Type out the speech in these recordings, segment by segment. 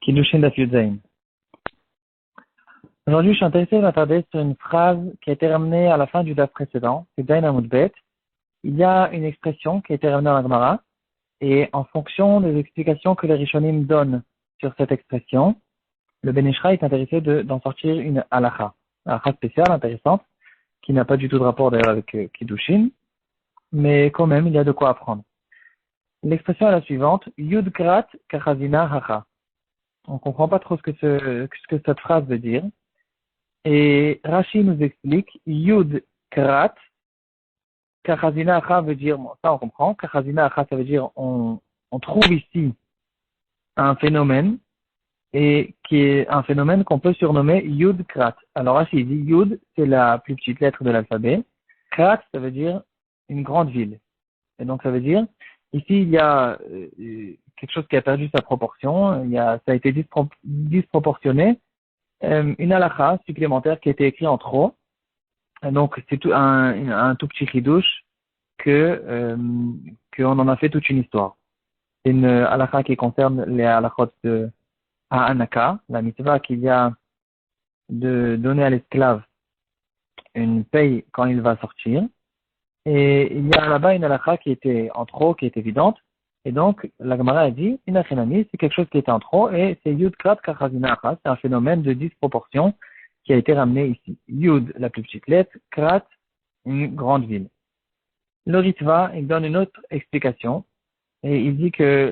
Kiddushin Daf Yud Zayin. Aujourd'hui, je suis intéressé à m'attarder sur une phrase qui a été ramenée à la fin du Daf précédent, c'est Zayin Amud Bet. Il y a une expression qui a été ramenée dans la Gemara, et en fonction des explications que les Rishonim donnent sur cette expression, le Ben Ish Chai est intéressé d'en sortir une halakha spéciale, intéressante, qui n'a pas du tout de rapport d'ailleurs avec Kiddushin, mais quand même, il y a de quoi apprendre. L'expression est la suivante, Yud Krat Kachazina Hacha. On ne comprend pas trop ce que cette phrase veut dire. Et Rashi nous explique, Yud Krat, Kachazina Hacha veut dire, bon, ça on comprend, Kachazina Hacha ça veut dire, on trouve ici un phénomène, et qui est un phénomène qu'on peut surnommer Yud Krat. Alors Rashi dit, Yud c'est la plus petite lettre de l'alphabet, Krat ça veut dire une grande ville. Et donc ça veut dire, ici il y a quelque chose qui a perdu sa proportion, ça a été disproportionné, une halakha supplémentaire qui a été écrite en trop. Et donc c'est un tout petit chidouche qu'on en a fait toute une histoire. C'est une halakha qui concerne les halakhot de Ha'anaka, la mitzvah qu'il y a de donner à l'esclave une paye quand il va sortir. Et il y a là-bas une halakha qui était en trop, qui est évidente. Et donc, la Gemara a dit, Inachinami, c'est quelque chose qui était en trop, et c'est Yud Krat Kachazina Hacha, c'est un phénomène de disproportion qui a été ramené ici. Yud, la plus petite lettre, Krat, une grande ville. Le Ritva, il donne une autre explication, et il dit que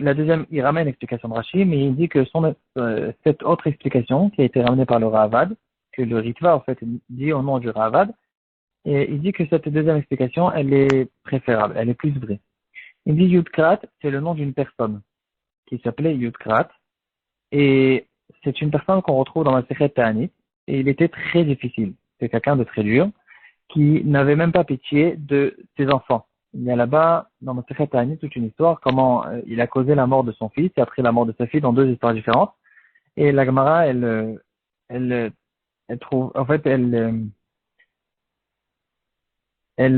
il ramène l'explication de Rashi, mais il dit que cette autre explication, qui a été ramenée par le Ravad, que le Ritva, en fait, dit au nom du Ravad, et il dit que cette deuxième explication, elle est préférable, elle est plus vraie. Il dit Yud Krat, c'est le nom d'une personne qui s'appelait Yud Krat, et c'est une personne qu'on retrouve dans la Sechet Ta'anit, et il était très difficile. C'est quelqu'un de très dur, qui n'avait même pas pitié de ses enfants. Il y a là-bas, dans la Sechet Ta'anit, toute une histoire, comment il a causé la mort de son fils, et après la mort de sa fille, dans deux histoires différentes. Et la Gemara, elle trouve, en fait, elle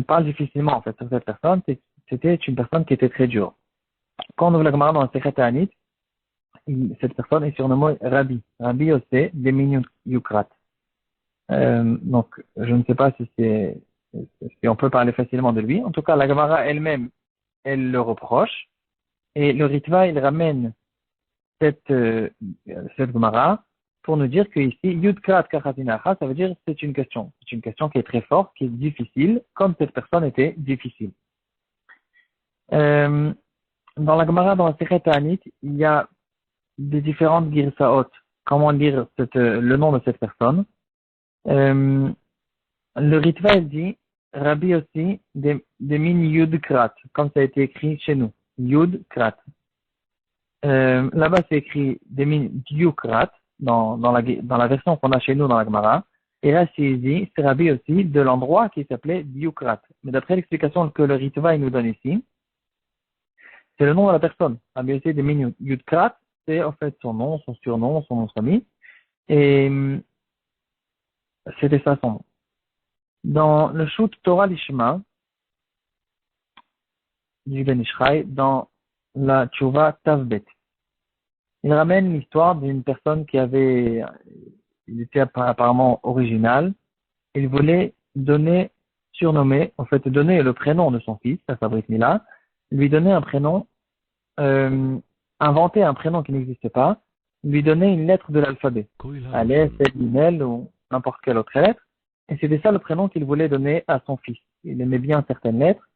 parle difficilement, en fait, sur cette personne. C'était une personne qui était très dure. Quand on ouvre la Gemara dans le Sechet Ta'anit, cette personne est surnommée Rabbi. Rabbi Osé Demin Yukrat. Donc, je ne sais pas si on peut parler facilement de lui. En tout cas, la Gemara elle-même, elle le reproche. Et le Ritva, il ramène cette Gemara pour nous dire que ici, Yudkrat Kachazinacha, ça veut dire c'est une question. C'est une question qui est très forte, qui est difficile, comme cette personne était difficile. Dans la Gemara, dans la Sechet Ta'anit, il y a des différentes girsaot. Comment lire le nom de cette personne? Le Ritva, il dit Rabbi aussi des min Yud Krat, comme ça a été écrit chez nous. Yud Krat. Là-bas, c'est écrit des min Yukrat dans la version qu'on a chez nous dans la Gemara. Et là, c'est dit, c'est Rabbi aussi de l'endroit qui s'appelait Yukrat. Mais d'après l'explication que le Ritva il nous donne ici, c'est le nom de la personne. Rabbi aussi des min Yud Krat, c'est en fait son nom, son surnom, son nom de famille. Et c'était ça son nom. Dans le Shoot Torah Lishma du Ben Ish Chai, dans la Tchouva Tavbet, il ramène l'histoire d'une personne il était apparemment original, il voulait donner le prénom de son fils, à Sabrit Mila, lui donner un prénom, inventer un prénom qui n'existait pas, lui donner une lettre de l'alphabet, Aleph, Gimel ou n'importe quelle autre lettre. Et c'était ça le prénom qu'il voulait donner à son fils. Il aimait bien certaines lettres,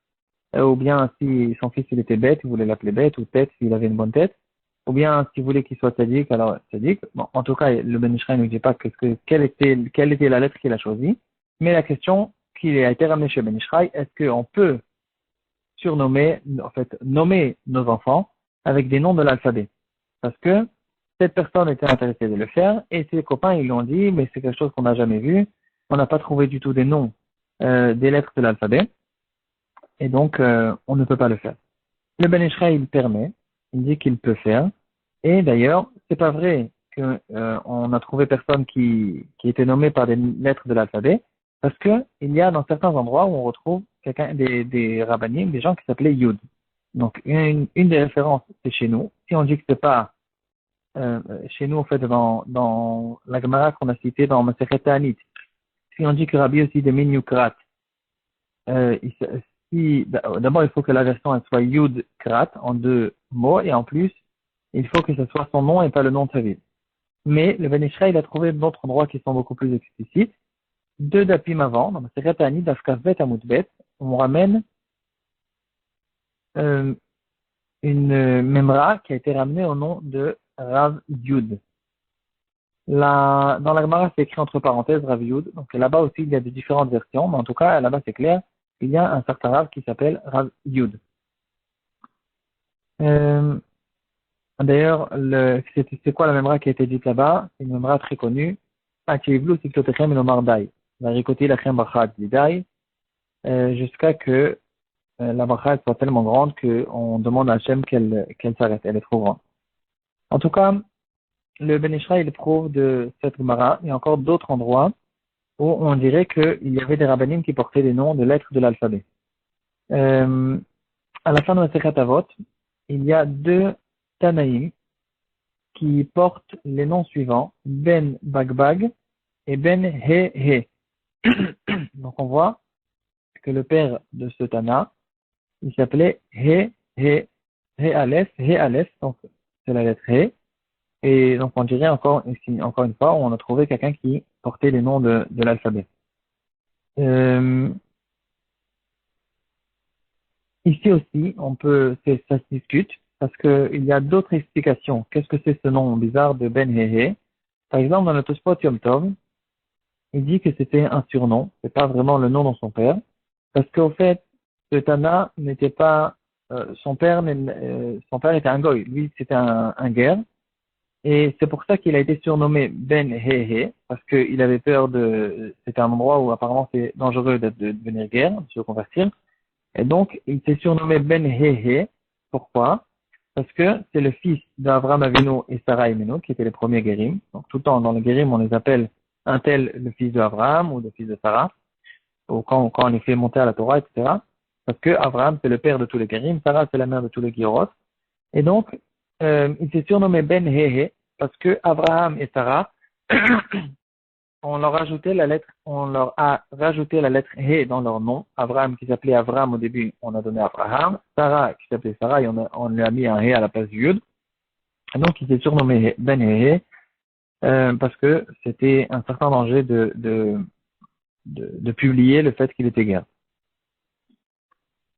ou bien si son fils il était bête, il voulait l'appeler bête, ou tête s'il avait une bonne tête, ou bien s'il voulait qu'il soit tzaddik, alors tzaddik. Bon, en tout cas, le Ben Ish Chai ne nous dit pas quelle était la lettre qu'il a choisie, mais la question qui a été ramenée chez Ben Ish Chai, est-ce qu'on peut nommer nos enfants avec des noms de l'alphabet? Parce que cette personne était intéressée de le faire, et ses copains ils lui ont dit, mais c'est quelque chose qu'on n'a jamais vu, on n'a pas trouvé du tout des noms des lettres de l'alphabet, et donc on ne peut pas le faire. Le Ben Ish Chai il permet, il dit qu'il peut faire, et d'ailleurs c'est pas vrai que on a trouvé personne qui était nommé par des lettres de l'alphabet, parce que il y a dans certains endroits où on retrouve des rabbanim, des gens qui s'appelaient Yud. Donc une des références c'est chez nous. Si on dit que c'est pas chez nous, en fait, dans la Gemara qu'on a citée dans Masechet Ta'anit, si on dit que Rabbi aussi de Minyukrat, euh, il s- si, d'abord, il faut que la version elle soit Yud Krat en deux mots, et en plus, il faut que ce soit son nom et pas le nom de sa ville. Mais le Ben Ishraï, il a trouvé d'autres endroits qui sont beaucoup plus explicites. Deux dapim avant, dans Masechet Ta'anit, Dafkafbet Amutbet, on ramène euh, une memra qui a été ramenée au nom de Rav Yud. Dans la Gemara, c'est écrit entre parenthèses Rav Yud. Donc là-bas aussi, il y a des différentes versions, mais en tout cas, là-bas, c'est clair. Il y a un certain Rav qui s'appelle Rav Yud. Euh, D'ailleurs, c'est quoi la Memra qui a été dite là-bas? C'est une Memra très connue. Achivlu siktotechem enomardai. Varikoti lachem bachat lidai. Jusqu'à que la bracha soit tellement grande qu'on demande à Hachem qu'elle s'arrête. Elle est trop grande. En tout cas, le Ben Ishraï, il prouve de cette Gemara. Il y a encore d'autres endroits où on dirait qu'il y avait des rabbinim qui portaient des noms de lettres de l'alphabet. Euh, à la fin de la Sechet Avot, il y a deux Tanaïm qui portent les noms suivants, Ben Bagbag et Ben He He. Donc on voit que le père de ce Tana, il s'appelait He He, He Aleph, donc c'est la lettre He. Et donc on dirait encore une fois, on a trouvé quelqu'un qui portait les noms de l'alphabet. Euh, Ici aussi, ça se discute parce qu'il y a d'autres explications. Qu'est-ce que c'est ce nom bizarre de Ben Hehe? Par exemple, dans le Tospot Yom Tov, il dit que c'était un surnom, c'est pas vraiment le nom de son père, parce qu'au fait, ce Tana n'était pas, son père était un goy, lui c'était un guerre, et c'est pour ça qu'il a été surnommé Ben Hehe, parce qu'il avait peur c'était un endroit où apparemment c'est dangereux de devenir guerre, de se convertir. Et donc, il s'est surnommé Ben Hehe. Pourquoi? Parce que c'est le fils d'Avraham Avinu et Sarah Imenu, qui étaient les premiers guérim. Donc, tout le temps, dans les guérim, on les appelle un tel le fils d'Avraham ou le fils de Sarah, ou quand on les fait monter à la Torah, etc. Parce que Avraham, c'est le père de tous les guérim, Sarah, c'est la mère de tous les guéros. Et donc, il s'est surnommé Ben Hehe, parce que Avraham et Sarah on leur a rajouté la lettre He dans leur nom. Abraham qui s'appelait Avram au début, on a donné Abraham. Sarah qui s'appelait Sarah, et on lui a mis un He à la place du Yud. Et donc il s'est surnommé Ben He, parce que c'était un certain danger de publier le fait qu'il était guerre.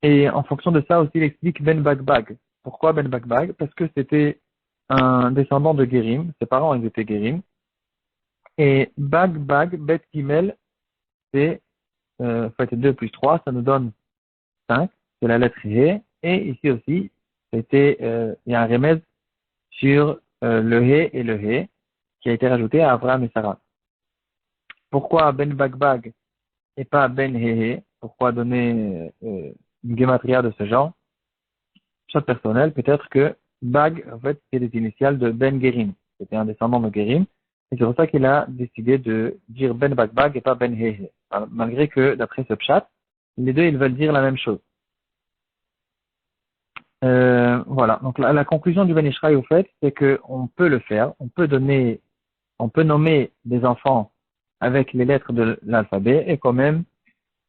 Et en fonction de ça aussi, il explique Ben Bagbag. Pourquoi Ben Bagbag? Parce que c'était un descendant de Guérim. Ses parents, ils étaient Guérim. Et Bagbag, Bet Gimel, c'est fait 2 plus 3, ça nous donne 5, c'est la lettre He. Et ici aussi, il y a un remède sur le He et le He qui a été rajouté à Abraham et Sarah. Pourquoi Ben Bagbag et pas Ben He? Pourquoi donner une gématria de ce genre? Chose personnelle, peut-être que Bag, en fait, c'est les initiales de Ben Gerim. C'était un descendant de Gerim. Et c'est pour ça qu'il a décidé de dire Ben Bagbag et pas Ben Hehe. Malgré que, d'après ce pshat, les deux, ils veulent dire la même chose. Voilà. Donc, la conclusion du Ben Ishraï, au fait, c'est qu'on peut le faire. On peut nommer des enfants avec les lettres de l'alphabet et quand même,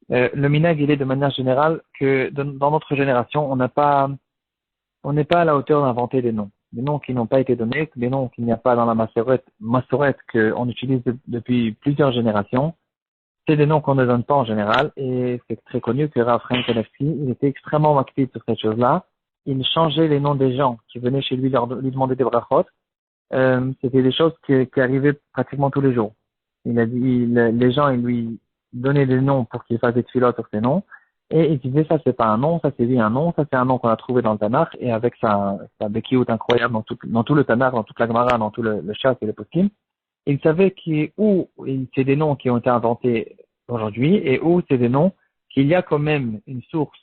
le minag, il est de manière générale que dans notre génération, on n'est pas à la hauteur d'inventer des noms. Des noms qui n'ont pas été donnés, des noms qu'il n'y a pas dans la massorette qu'on utilise depuis plusieurs générations. C'est des noms qu'on ne donne pas en général, et c'est très connu que Rav Chaim Kanevski, il était extrêmement actif sur cette chose-là. Il changeait les noms des gens qui venaient chez lui lui demander des brachot. C'était des choses qui arrivaient pratiquement tous les jours. Il a dit, les gens, ils lui donnaient des noms pour qu'il fasse des tefilot sur ces noms. Et il disait, ça c'est pas un nom, ça c'est lui un nom, ça c'est un nom qu'on a trouvé dans le Tanakh, et avec sa béquiout incroyable dans tout le Tanakh, dans toute la Gemara, dans tout le Shas et le Poskim, il savait où c'est des noms qui ont été inventés aujourd'hui, et où c'est des noms qu'il y a quand même une source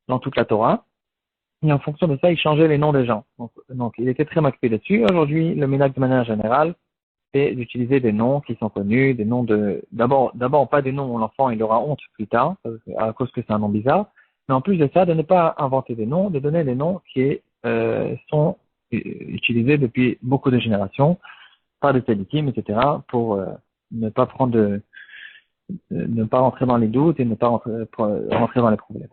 dans toute la Torah, et en fonction de ça, il changeait les noms des gens. Donc il était très marqué là-dessus. Aujourd'hui, le ménage de manière générale, c'est d'utiliser des noms qui sont connus, des noms d'abord pas des noms où l'enfant il aura honte plus tard, à cause que c'est un nom bizarre, mais en plus de ça, de ne pas inventer des noms, de donner des noms qui sont utilisé depuis beaucoup de générations par des tzadikim, etc., pour ne pas ne pas rentrer dans les doutes et ne pas rentrer dans les problèmes.